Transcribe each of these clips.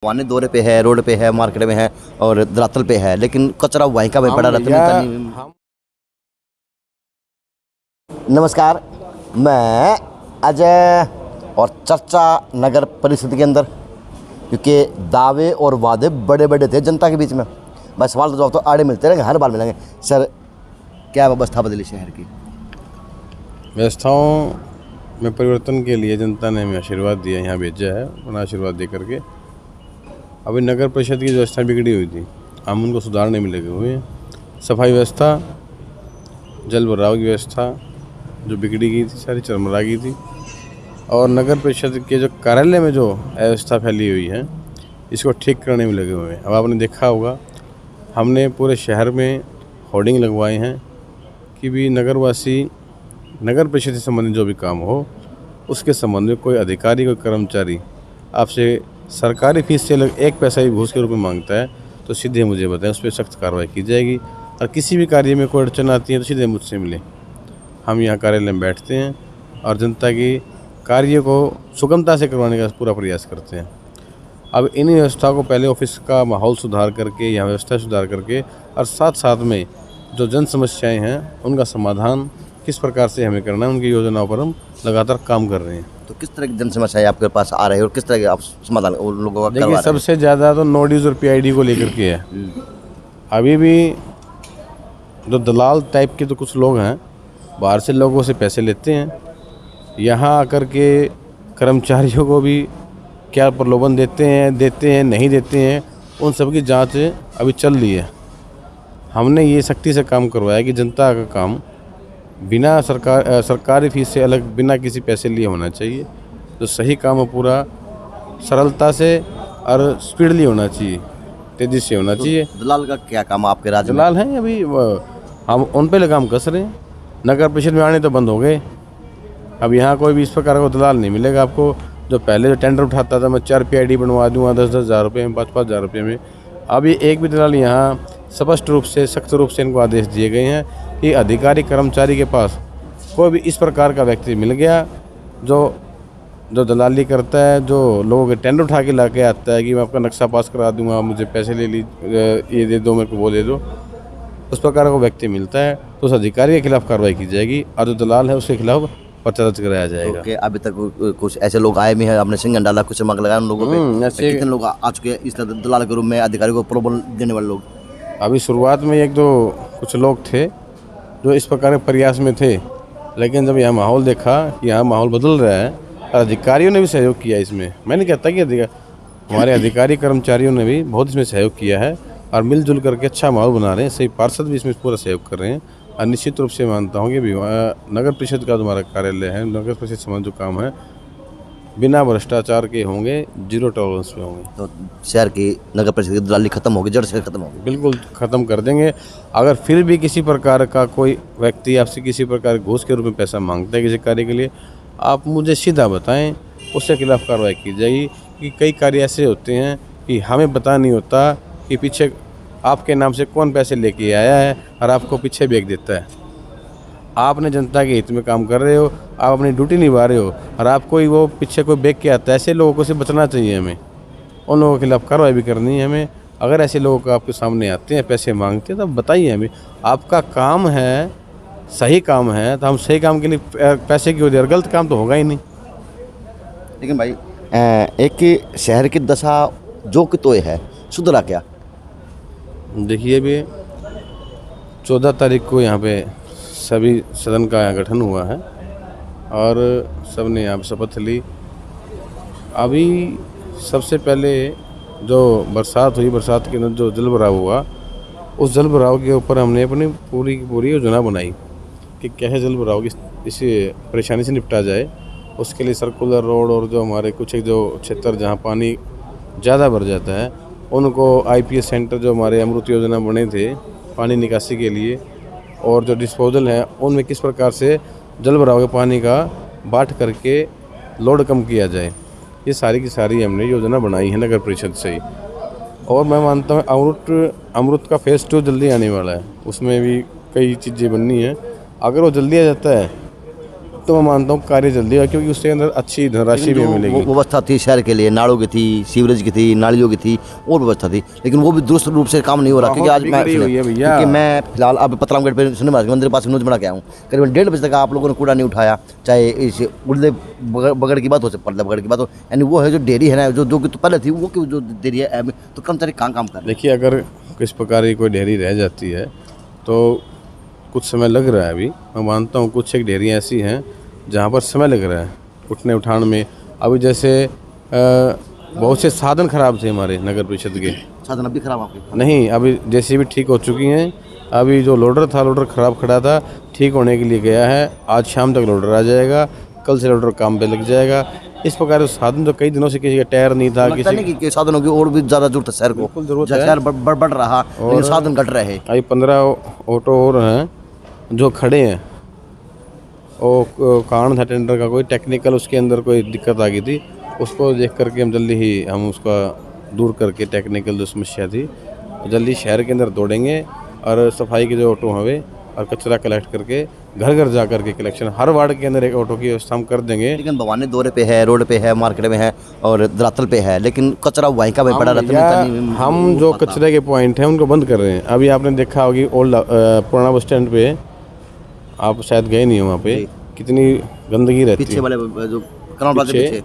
वाने दौरे पे है, रोड पे है, मार्केट में है और धरातल पे है, लेकिन कचरा वहीं का वहीं पड़ा रहता है। नमस्कार, मैं अजय और चर्चा नगर परिषद के अंदर, क्योंकि दावे और वादे बड़े बड़े थे जनता के बीच में। बस सवाल तो जवाब तो आड़े मिलते रहेंगे, हर बार मिलेंगे। सर, क्या व्यवस्था बदली शहर की? व्यवस्थाओं में परिवर्तन के लिए जनता ने हमें आशीर्वाद दिया, यहाँ भेजा है। उन्हें आशीर्वाद दे करके अभी नगर परिषद की व्यवस्था बिगड़ी हुई थी, हम उनको सुधारने में लगे हुए हैं। सफाई व्यवस्था, जल भराव की व्यवस्था जो बिगड़ी गई थी, सारी चरमरा गई थी। और नगर परिषद के जो कार्यालय में जो अव्यवस्था फैली हुई है, इसको ठीक करने में लगे हुए हैं। अब आपने देखा होगा, हमने पूरे शहर में होर्डिंग लगवाए हैं कि भी नगरवासी नगर परिषद से संबंधित जो भी काम हो, उसके संबंध में कोई अधिकारी, कोई कर्मचारी आपसे सरकारी फीस से अलग एक पैसा भी घूस के रूप में मांगता है तो सीधे मुझे बताएं, उस पर सख्त कार्रवाई की जाएगी। और किसी भी कार्य में कोई अड़चन आती है तो सीधे मुझसे मिले। हम यहाँ कार्यालय में बैठते हैं और जनता की कार्य को सुगमता से करवाने का पूरा प्रयास करते हैं। अब इन व्यवस्था को पहले ऑफिस का माहौल सुधार करके, यहाँ व्यवस्था सुधार करके, और साथ साथ में जो जन समस्याएँ हैं उनका समाधान किस प्रकार से हमें करना है, उनकी योजनाओं पर हम लगातार काम कर रहे हैं। तो किस तरह की जन समस्याएं आपके पास आ रही है और किस तरह के आप समाधान उन लोगों का करवा रहे देखिए, हैं? सबसे ज़्यादा तो नो ड्यूज़ और पीआईडी को लेकर के है। अभी भी जो दलाल टाइप के तो कुछ लोग हैं, बाहर से लोगों से पैसे लेते हैं, यहाँ आकर के कर्मचारियों को भी क्या प्रलोभन देते हैं नहीं देते हैं, उन सब की जाँच अभी चल रही है। हमने ये सख्ती से काम करवाया कि जनता का काम बिना सरकारी फीस से अलग, बिना किसी पैसे लिए होना चाहिए। जो सही काम है पूरा सरलता से और स्पीडली होना चाहिए, तेज़ी से होना चाहिए। दलाल का क्या काम आपके राज्य में? दलाल हैं अभी, हम उन पे काम कस रहे हैं। नगर परिषद में आने तो बंद हो गए। अब यहाँ कोई भी इस प्रकार का दलाल नहीं मिलेगा आपको। जो पहले जो टेंडर उठाता था, मैं 4 पीआईडी बनवा दूँगा 10-10 हज़ार रुपये में, 5-5 हज़ार रुपये में, अभी एक भी दलाल यहाँ स्पष्ट रूप से, सख्त रूप से इनको आदेश दिए गए हैं कि अधिकारी कर्मचारी के पास कोई भी इस प्रकार का व्यक्ति मिल गया जो दलाली करता है, जो लोगों के टेंडर उठा के ला के आता है कि मैं आपका नक्शा पास करा दूंगा, मुझे पैसे ले ये दे दो, मेरे को वो दे दो, उस प्रकार का व्यक्ति मिलता है तो उस अधिकारी के खिलाफ कार्रवाई की जाएगी और जो दलाल है उसके खिलाफ पर्चा दर्ज कराया जाएगा। ओके, अभी तक कुछ ऐसे लोग आए भी हैं, आपने सिंगन डाला, कुछ मग लगाया उन लोगों पे? ऐसे कितने लोग आ चुके हैं इस तरह दलाल के रूप में, अधिकारी को प्रलोभन देने वाले लोग? अभी शुरुआत में एक दो कुछ लोग थे जो इस प्रकार के प्रयास में थे, लेकिन जब यहाँ माहौल देखा कि यहाँ माहौल बदल रहा है और अधिकारियों ने भी सहयोग किया इसमें, मैं नहीं कहता कि हमारे अधिकारी कर्मचारियों ने भी बहुत इसमें सहयोग किया है और मिलजुल करके अच्छा माहौल बना रहे हैं। सही पार्षद भी इसमें पूरा सहयोग कर रहे हैं और निश्चित रूप से मानता हूँ कि नगर परिषद का हमारा कार्यालय है, नगर परिषद संबंध जो काम है बिना भ्रष्टाचार के होंगे, 0 टॉलरेंस पे होंगे। तो शहर की नगर परिषद की दलाली खत्म होगी, जड़ से खत्म होगी? बिल्कुल ख़त्म कर देंगे। अगर फिर भी किसी प्रकार का कोई व्यक्ति आपसे किसी प्रकार घूस के रूप में पैसा मांगता है किसी कार्य के लिए, आप मुझे सीधा बताएं, उसके खिलाफ कार्रवाई की जाएगी। कि कई कार्य ऐसे होते हैं कि हमें पता नहीं होता कि पीछे आपके नाम से कौन पैसे लेके आया है और आपको पीछे बेच देता है। आपने जनता के हित में काम कर रहे हो, आप अपनी ड्यूटी निभा रहे हो और आपको ही वो पीछे कोई बेच के आता है। ऐसे लोगों को से बचना चाहिए हमें, उन लोगों के खिलाफ कार्रवाई भी करनी है हमें। अगर ऐसे लोगों को आपके सामने आते हैं, पैसे मांगते हैं, तब बताइए हमें। आपका काम है, सही काम है, तो हम सही काम के लिए पैसे क्यों दे? गलत काम तो होगा ही नहीं। लेकिन भाई, एक शहर की दशा जो कि तो है, सुधरा क्या? देखिए, अभी 14 तारीख को यहाँ पे सभी सदन का गठन हुआ है और सब ने यहाँ शपथ ली। अभी सबसे पहले जो बरसात हुई, बरसात के अंदर जो जल भराव हुआ, उस जल भराव के ऊपर हमने अपनी पूरी की पूरी योजना बनाई कि कैसे जल भराव की इस परेशानी से निपटा जाए। उसके लिए सर्कुलर रोड और जो हमारे कुछ जो क्षेत्र जहाँ पानी ज़्यादा भर जाता है, उनको आईपीएस सेंटर जो हमारे अमृत योजना बने थे पानी निकासी के लिए, और जो डिस्पोजल है उनमें किस प्रकार से जल भराव के पानी का बांट करके लोड कम किया जाए, ये सारी की सारी हमने योजना बनाई है नगर परिषद से ही। और मैं मानता हूँ अमृत का फेज़ 2 जल्दी आने वाला है, उसमें भी कई चीज़ें बननी हैं। अगर वो जल्दी आ जाता है तो मैं मानता हूँ कार्य जल्दी होगा, क्योंकि उसके अंदर अच्छी धनराशि भी मिलेगी। वो व्यवस्था थी शहर के लिए, नालों की थी, सीवरेज की थी, नालियों की थी और व्यवस्था थी, लेकिन वो भी दुरुस्त रूप से काम नहीं हो रहा। क्योंकि आज मैं क्योंकि मैं फिलहाल अब पतरामगढ़ पे सुनने मंदिर के पास न्यूज बना के आया हूँ, करीबन 1:30 बजे तक आप लोगों ने कूड़ा नहीं उठाया, चाहे इस उड़ले बगड़ की बात हो, पड़ले बगड़ की बात हो, यानी वो है जो डेयरी है ना, जो तो पहले थी, वो क्यों जो डेयरी है, तो कर्मचारी कहाँ काम कर रहे हैं। देखिए, अगर किस प्रकार की कोई डेयरी रह जाती है तो कुछ समय लग रहा है। अभी मैं मानता हूँ कुछ एक डेयरियाँ ऐसी हैं जहाँ पर समय लग रहा है उठने उठाने में। अभी जैसे बहुत से साधन खराब थे हमारे नगर परिषद के। साधन अभी खराब आपके नहीं, अभी जैसे भी ठीक हो चुकी हैं। अभी जो लोडर था, लोडर ख़राब खड़ा था, ठीक होने के लिए गया है। आज शाम तक लोडर आ जाएगा, कल से लोडर काम पे लग जाएगा। इस प्रकार के साधन तो कई दिनों से किसी का टायर नहीं था, किसी नहीं कि साधनों की और भी ज़्यादा जरूरत है शहर को। जरूरत है, शहर बढ़ रहा लेकिन साधन घट रहे हैं। अभी 15 ऑटो और हैं जो खड़े हैं। वो कारण था टेंडर का, कोई टेक्निकल उसके अंदर कोई दिक्कत आ गई थी, उसको देख करके हम जल्दी ही उसका दूर करके टेक्निकल जो समस्या थी जल्दी शहर के अंदर दौड़ेंगे और सफाई के जो ऑटो हवे और कचरा कलेक्ट करके घर घर जा करके कलेक्शन, हर वार्ड के अंदर एक ऑटो की व्यवस्था हम कर देंगे। लेकिन भवानी दौरे पे है, रोड पे है, मार्केट में है और धरातल पे है, लेकिन कचरा वहीं का वहीं पड़ा रहता है। हम जो कचरे के पॉइंट हैं उनको बंद कर रहे हैं। अभी आपने देखा होगी ओल्ड पुराना बस स्टैंड पे, आप शायद गए नहीं हो, वहाँ पे कितनी गंदगी रहती है। पीछे वाले जो कनाल प्लाजा पीछे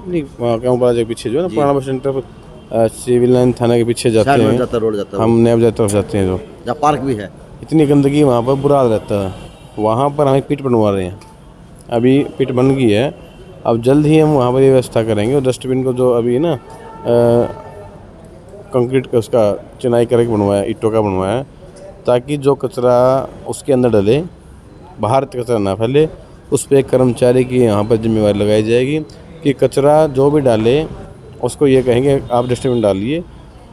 नहीं, कनाल प्लाजा के पीछे जो है ना पुराना बस स्टैंड तरफ, सिविल लाइन थाना के पीछे जाते हैं, रोड जाता है, हम नैब तरफ जाते हैं, जो जहाँ पार्क भी है। इतनी गंदगी वहाँ पर, बुरा हाल रहता है। वहाँ पर हम एक पिट बनवा रहे हैं, अभी पिट बन गई है, अब जल्द ही हम वहाँ पर व्यवस्था करेंगे। और डस्टबिन को जो अभी ना कंक्रीट का उसका चिनाई करके बनवाया, ईंटों का बनवाया, ताकि जो कचरा उसके अंदर डले, बाहर कचरा ना फैले। उस पर एक कर्मचारी की यहाँ पर जिम्मेवारी लगाई जाएगी कि कचरा जो भी डाले उसको ये कहेंगे आप डस्टबिन डालिए,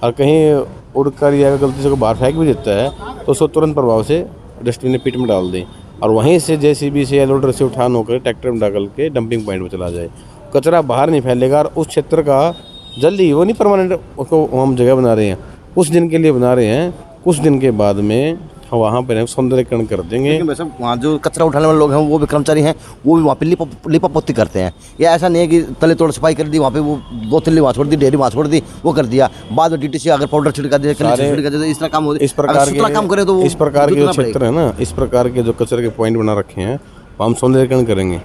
और कहीं उड़कर या गलती से को बाहर फेंक भी देता है तो उसको तुरंत प्रभाव से डस्टबिन पिट में डाल दें, और वहीं से जेसीबी से या लोडर से उठान होकर ट्रैक्टर में डाल के डंपिंग पॉइंट में चला जाए। कचरा बाहर नहीं फैलेगा और उस क्षेत्र का जल्दी, वो नहीं परमानेंट उसको हम जगह बना रहे हैं, कुछ दिन के लिए बना रहे हैं, कुछ दिन के बाद में वहाँ पर सौंदर्यकरण कर देंगे। लेकिन वैसे वहाँ जो कचरा उठाने वाले लोग हैं वो भी कर्मचारी हैं, वो भी वहाँ पे लिपापोती करते हैं। या ऐसा नहीं है कि तले तोड़ सफाई कर दी, वहाँ पे वो 2 तिल्ली वहाँ छोड़ दी, डेयरी वहाँ छोड़ दी, वो कर दिया, बाद में डीटीसी अगर पाउडर छिड़का दे, इस तरह काम हो, इस प्रकार के काम करे तो इस प्रकार के जो क्षेत्र है ना, इस प्रकार के जो कचरे के पॉइंट बना रखे हैं हम सौंदर्यकरण करेंगे।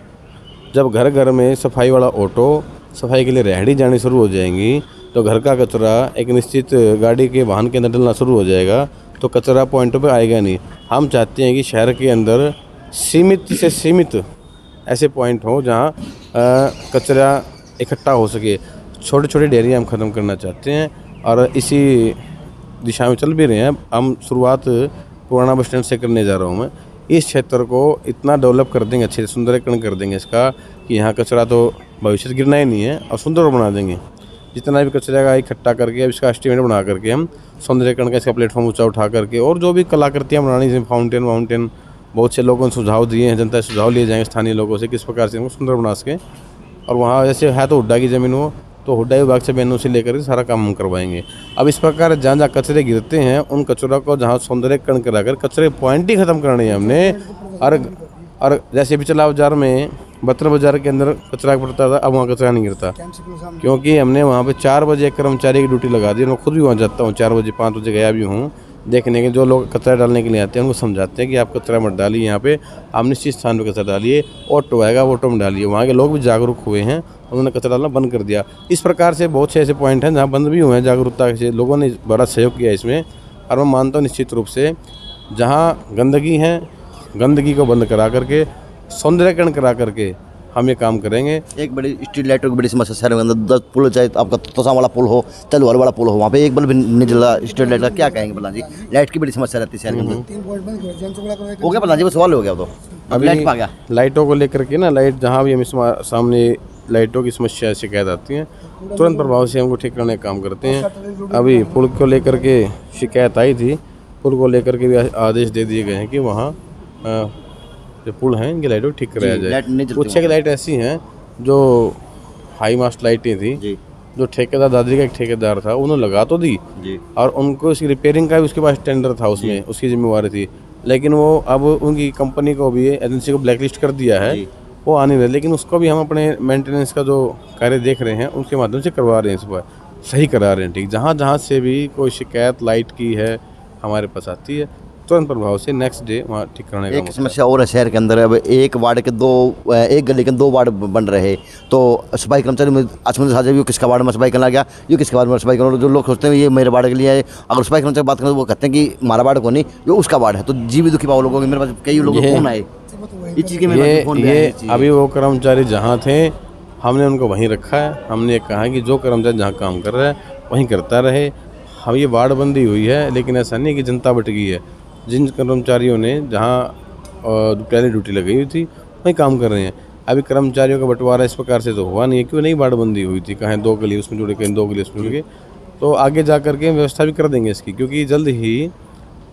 जब घर घर में सफाई वाला ऑटो, सफाई के लिए रेहड़ी जानी शुरू हो जाएंगी तो घर का कचरा एक निश्चित गाड़ी के वाहन के अंदर डलना शुरू हो जाएगा, तो कचरा पॉइंटों पे आएगा नहीं। हम चाहते हैं कि शहर के अंदर सीमित से सीमित ऐसे पॉइंट हो जहाँ कचरा इकट्ठा हो सके। छोटे छोटे डेयरियाँ हम ख़त्म करना चाहते हैं और इसी दिशा में चल भी रहे हैं। हम शुरुआत पुराना बस स्टैंड से करने जा रहा हूँ मैं। इस क्षेत्र को इतना डेवलप कर देंगे, अच्छे से सुंदरीकरण कर देंगे इसका, कि यहाँ कचरा तो भविष्य से गिरना ही नहीं है और सुंदर बना देंगे। जितना भी कचरे का इकट्ठा करके अब इसका एस्टिमेट बना करके हम सौंदर्यकरण का इसका प्लेटफॉर्म ऊंचा उठा करके, और जो भी कलाकृतियाँ बनानी जैसे फाउंटेन बहुत से लोगों ने सुझाव दिए हैं, जनता से सुझाव लिए जाएंगे स्थानीय लोगों से किस प्रकार से इनको सुंदर बना सकें। और वहाँ जैसे है तो हुड्डा की ज़मीन हो तो हुड्डा विभाग से बैनों से लेकर सारा काम हम करवाएंगे। अब इस प्रकार जहाँ जहाँ कचरे गिरते हैं उन कचरों को जहाँ सौंदर्यकरण कराकर कचरे पॉइंट ही ख़त्म करने हैं हमने। और जैसे बिचला बाजार में, बत्र बाजार के अंदर कचरा पड़ता था, अब वहाँ कचरा नहीं गिरता, क्योंकि हमने वहाँ पे 4 बजे कर्मचारी की ड्यूटी लगा दी। मैं खुद भी वहाँ जाता हूँ, 4 बजे 5 बजे गया भी हूँ देखने के। जो लोग कचरा डालने के लिए आते हैं उनको समझाते हैं कि आप कचरा मत डालिए, यहाँ पे आप निश्चित स्थान पर कचरा डालिए, ऑटो आएगा ऑटो में डालिए। वहाँ के लोग भी जागरूक हुए हैं, उन्होंने कचरा डालना बंद कर दिया। इस प्रकार से बहुत से ऐसे पॉइंट हैं जहाँ बंद भी हुए हैं, जागरूकता से लोगों ने बड़ा सहयोग किया इसमें। और मैं मानता हूँ निश्चित रूप से जहाँ गंदगी है, गंदगी को बंद करा करके, सौंदर्यकरण करा करके हम ये काम करेंगे। एक बड़ी स्ट्रीट लाइटों की बड़ी समस्या शहर में, 10 पुल, चाहे आपका तोसा वाला पुल हो, तलवार वाला पुल हो, वहाँ पे एक बल्ब नहीं जला। स्ट्रीट लाइट का क्या कहेंगे प्रधान जी? लाइट की बड़ी समस्या रहती है शहर के अंदर। हो गया प्रधान जी, वो सवाल हो गया। तो अभी लाइट आ गया, लाइटों को लेकर के ना, लाइट जहाँ भी हमें सामने लाइटों की समस्या शिकायत आती है, तुरंत प्रभाव से हमको ठीक करने का काम करते हैं। अभी पुल को लेकर के शिकायत आई थी, पुल को लेकर के भी आदेश दे दिए गए हैं कि वहाँ जो पुल हैं इनकी लाइटों ठीक कराया जाए। कुछ की लाइट ऐसी हैं जो हाई मास्ट लाइटें थी, जो ठेकेदार, दादरी का एक ठेकेदार था, उन्होंने लगा तो दी और उनको इसकी रिपेयरिंग का भी उसके पास टेंडर था, उसमें उसकी जिम्मेवारी थी, लेकिन वो अब उनकी कंपनी को भी, एजेंसी को ब्लैकलिस्ट कर दिया है वो आ नहीं रहे, लेकिन उसको भी हम अपने मेंटेनेंस का जो कार्य देख रहे हैं उनके माध्यम से करवा रहे हैं, इस बार सही करा रहे हैं। ठीक, जहाँ जहाँ से भी कोई शिकायत लाइट की है हमारे पास आती है, तुरंत प्रभाव से नेक्स्ट डे वहाँ ठीक कराने का एक समस्या और है शहर के अंदर। अब एक वार्ड के एक गली के 2 वार्ड बन रहे, तो सफाई कर्मचारी में आचमन साझा भी किसका वार्ड में सफाई करना गया, ये किसके वार्ड में सफाई करना, जो लोग सोचते हैं ये मेरे वार्ड के लिए है। अगर सफाई कर्मचारी की बात करें तो वो कहते हैं कि हमारा वार्ड को नहीं, ये उसका वार्ड है। तो जी भी दुखी पाओ लोगों के, मेरे पास कई लोगों को फोन आए इस चीज़ के, मेरे पास फोन भी आए इस चीज़ के। अभी वो कर्मचारी जहाँ थे हमने उनको वहीं रखा है। हमने कहा है कि जो कर्मचारी जहाँ काम कर रहा है वहीं करता रहे। हम ये वार्ड बंदी हुई है, लेकिन ऐसा नहीं है कि जनता बट गई है। जिन कर्मचारियों ने जहाँ पहले ड्यूटी लगी हुई थी वहीं काम कर रहे हैं। अभी कर्मचारियों का बंटवारा इस प्रकार से तो हुआ नहीं है, क्यों नहीं वार्ड बंदी हुई थी, कहीं 2 गली उसमें जुड़े, कहीं 2 गली उसमें जुड़ गए। तो आगे जा करके व्यवस्था भी कर देंगे इसकी, क्योंकि जल्द ही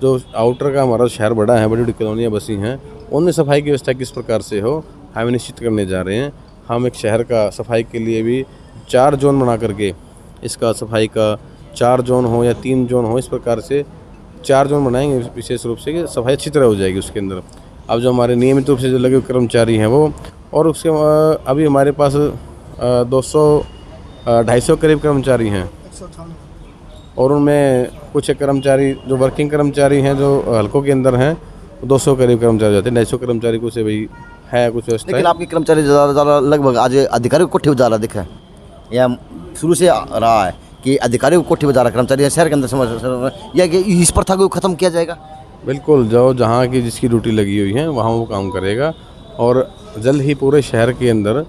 जो आउटर का हमारा शहर बड़ा है, बड़ी बड़ी कॉलोनियाँ बसी हैं, उनमें सफाई की व्यवस्था किस प्रकार से हो हम निश्चित करने जा रहे हैं। हम एक शहर का सफाई के लिए भी 4 जोन बना करके, इसका सफाई का 4 जोन हो या 3 जोन हो, इस प्रकार से 4 जोन बनाएंगे विशेष रूप से, कि सफाई अच्छी तरह हो जाएगी उसके अंदर। अब जो हमारे नियमित रूप से जो लगे हुए कर्मचारी हैं वो, और उसके अभी हमारे पास 200-250 करीब कर्मचारी हैं, और उनमें कुछ कर्मचारी जो वर्किंग कर्मचारी हैं जो हल्कों के अंदर हैं 200 करीब कर्मचारी जाते हैं। 250 कर्मचारी को से भाई है कुछ व्यवस्था। लेकिन आपके कर्मचारी ज़्यादा लगभग आज अधिकारी को कोठी बजा दिखा है, या शुरू से रहा है कि अधिकारी को कोठी बजा रहा कर्मचारी शहर के अंदर समझ, या कि इस प्रथा को खत्म किया जाएगा? बिल्कुल, जो जहाँ की जिसकी ड्यूटी लगी हुई है वहाँ वो काम करेगा, और जल्द ही पूरे शहर के अंदर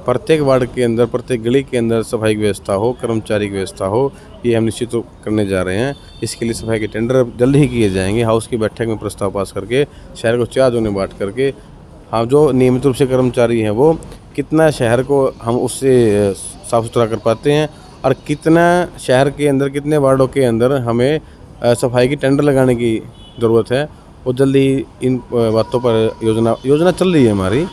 प्रत्येक वार्ड के अंदर, प्रत्येक गली के अंदर सफाई की व्यवस्था हो, कर्मचारी की व्यवस्था हो, ये हम निश्चित रूप करने जा रहे हैं। इसके लिए सफाई के टेंडर जल्द ही किए जाएंगे। हाउस की बैठक में प्रस्ताव पास करके शहर को 4 जोन में बांट करके, हम जो नियमित रूप से कर्मचारी हैं वो कितना शहर को हम उससे साफ़ सुथरा कर पाते हैं, और कितना शहर के अंदर, कितने वार्डों के अंदर हमें सफाई की टेंडर लगाने की ज़रूरत है, वो जल्दी इन बातों पर योजना चल रही है हमारी।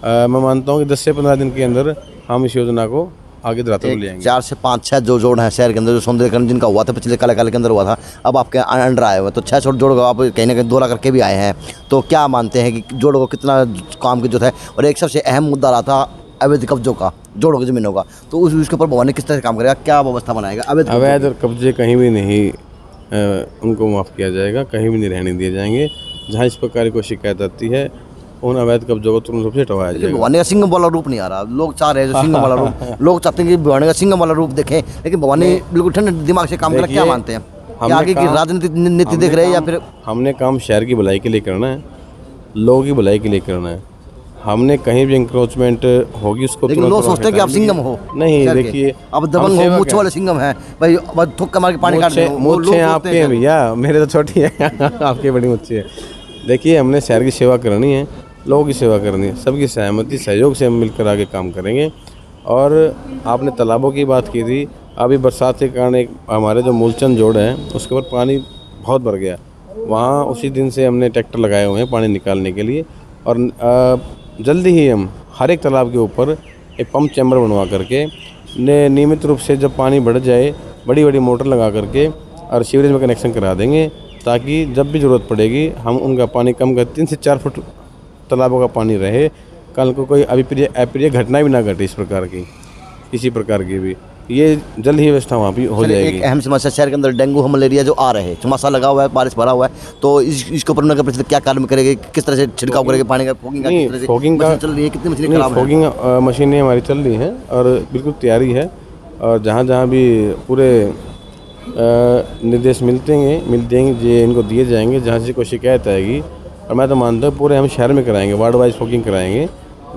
मैं मानता हूँ कि 10 से 15 दिन के अंदर हम इस योजना को आगे धरातल पर ले आएंगे। 4 से 5-6 जो जोड़ हैं शहर के अंदर, जो सौंदर्यकरण जिनका हुआ था पिछले काले के अंदर हुआ था, अब आपके अंडर आए हुए, तो 6 जोड़ को आप कहीं ना कहीं दौरा करके भी आए हैं, तो क्या मानते हैं कि जोड़ों को कितना काम की जरूरत है? और एक सबसे अहम मुद्दा रहा था अवैध कब्जों का, जोड़ों की ज़मीनों का, तो उसके ऊपर भवानी किस तरह से काम करेगा, क्या व्यवस्था बनाएगा? अवैध कब्जे कहीं भी नहीं उनको माफ़ किया जाएगा, कहीं भी नहीं रहने दिए जाएंगे। जहाँ इस प्रकार की शिकायत आती है उन अवैध कब्जों को तुरंत रूप से हटवाया जाएगा। भवानी का सिंघम वाला रूप नहीं आ रहा, लोग चाह रहे हैं जो सिंघम वाला रूप, लोग चाहते हैं कि भवानी का सिंघम वाला रूप देखें, लेकिन भवानी बिल्कुल ठंडे दिमाग से काम कर, क्या मानते हैं? क्या आगे की राजनीतिक नीति देख रहे हैं, या फिर हमने काम शहर की भलाई के लिए करना है, लोगों की भलाई के लिए करना है। हमने कहीं भी इंक्रोचमेंट होगी उसको, लेकिन लोग सोचते हैं कि आप सिंघम हो। नहीं, देखिए अब दबंग हो, मूछ वाले सिंघम है भाई, थुक्का मार के पानी काट दो। मूछें आपके हैं भैया, मेरे तो छोटी है आपकी बड़ी मूछें है। देखिए, हमने शहर की सेवा करनी है, लोगों की सेवा करनी है, सबकी सहमति सहयोग से हम मिलकर आगे काम करेंगे। और आपने तालाबों की बात की थी, अभी बरसात के कारण एक हमारे जो मूलचंद जोड़ है उसके ऊपर पानी बहुत भर गया, वहाँ उसी दिन से हमने ट्रैक्टर लगाए हुए हैं पानी निकालने के लिए। और जल्दी ही हम हर एक तालाब के ऊपर एक पंप चैम्बर बनवा करके नियमित रूप से जब पानी बढ़ जाए बड़ी बड़ी मोटर लगा करके और सीवरेज में कनेक्शन करा देंगे, ताकि जब भी ज़रूरत पड़ेगी हम उनका पानी कम कर 3 से 4 फुट तालाबों का पानी रहे, कल को कोई अप्रिय घटना भी ना घटे इस प्रकार की, किसी प्रकार की भी। ये जल्द ही व्यवस्था वहाँ भी हो जाएगी। एक अहम समस्या शहर के अंदर डेंगू और मलेरिया जो आ रहे हैं, चमासा लगा हुआ है, बारिश भरा हुआ है, तो इसके ऊपर नगर परिषद क्या कार्य करेगी, किस तरह से छिड़काव करेगी पानी का? फॉगिंग का चल रही है, कितनी मशीनें खराब हैं? फॉगिंग मशीनें हमारी चल रही हैं और बिल्कुल तैयारी है, और जहाँ जहाँ भी पूरे निर्देश मिलते इनको दिए जाएंगे, जहाँ से कोई शिकायत आएगी, और मैं तो मानता हूँ पूरे हम शहर में कराएंगे, वार्ड वाइज फॉगिंग कराएंगे।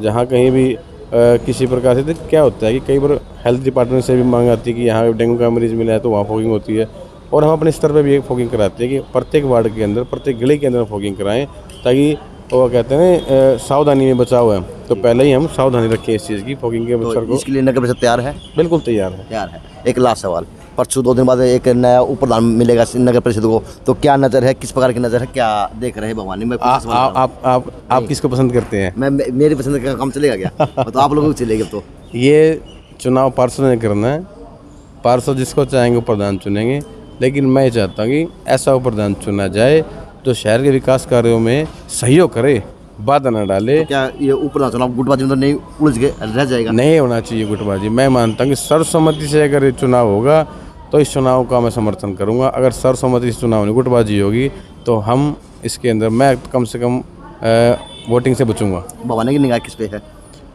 जहाँ कहीं भी किसी प्रकार से क्या होता है कि कई बार हेल्थ डिपार्टमेंट से भी मांग आती है कि यहाँ डेंगू का मरीज़ मिला है तो वहाँ फॉगिंग होती है, और हम अपने स्तर पर भी एक फॉगिंग कराते हैं कि प्रत्येक वार्ड के अंदर, प्रत्येक गली के अंदर फॉगिंग कराएं, ताकि वो कहते हैं सावधानी में बचाव है, तो पहले ही हम सावधानी रखें इस चीज़ की, फॉगिंग के बच्चों को। इसके लिए नगर परिषद तैयार है? बिल्कुल तैयार है। एक लास्ट सवाल, परसों 2 दिन बाद एक नया उप प्रधान मिलेगा नगर परिषद को, तो क्या नज़र है, किस प्रकार की नज़र है, क्या देख रहे हैं भवानी में? आप किसको पसंद करते हैं? मेरी पसंद का काम चलेगा क्या? तो आप लोगों को चलेगा? तो ये चुनाव पार्षद ने करना है, पार्षद जिसको चाहेंगे वो प्रधान चुनेंगे, लेकिन मैं चाहता हूँ कि ऐसा वो प्रधान चुना जाए जो शहर के विकास कार्यों में सहयोग करे, बाधा न डाले। क्या ये उपला चुनाव गुटबाजी में तो नहीं उलझ के रह जाएगा? नहीं होना चाहिए गुटबाजी। मैं मानता हूँ कि सर्वसम्मति से अगर ये चुनाव होगा तो इस चुनाव का मैं समर्थन करूँगा। अगर सर्वसम्मति से चुनाव नहीं गुटबाजी होगी तो हम इसके अंदर, मैं कम से कम वोटिंग से बचूंगा। भवानी की निगाह किस पे है?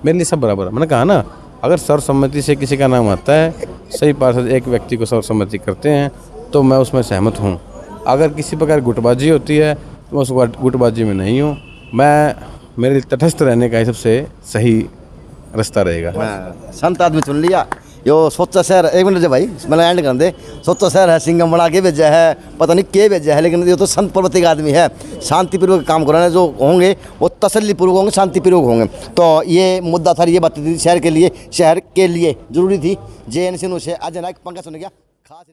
मेरे लिए सब बराबर है। मैंने कहा ना, अगर सर्वसम्मति से किसी का नाम आता है, सही पार्षद एक व्यक्ति को सर्वसम्मति करते हैं तो मैं उसमें सहमत हूँ। अगर किसी प्रकार गुटबाजी होती है तो मैं उस गुटबाजी में नहीं हूँ। मेरे लिए तटस्थ रहने का ही सबसे सही रास्ता रहेगा। संत आदमी चुन लिया। यो सोचा शहर, एक मिनट भाई मैंने एंड कर दे। सोचा शहर है, सिंगम बना के भेजा है, पता नहीं के भेजा है, लेकिन ये तो संत पर्वती का आदमी है। शांतिपूर्वक काम कराने जो होंगे वो तसल्लीपूर्वक होंगे, शांतिपूर्वक होंगे। तो ये मुद्दा था, ये बात थी शहर के लिए जरूरी थी। JN सिंह से अजय नायक, पंकज सुन गया खास।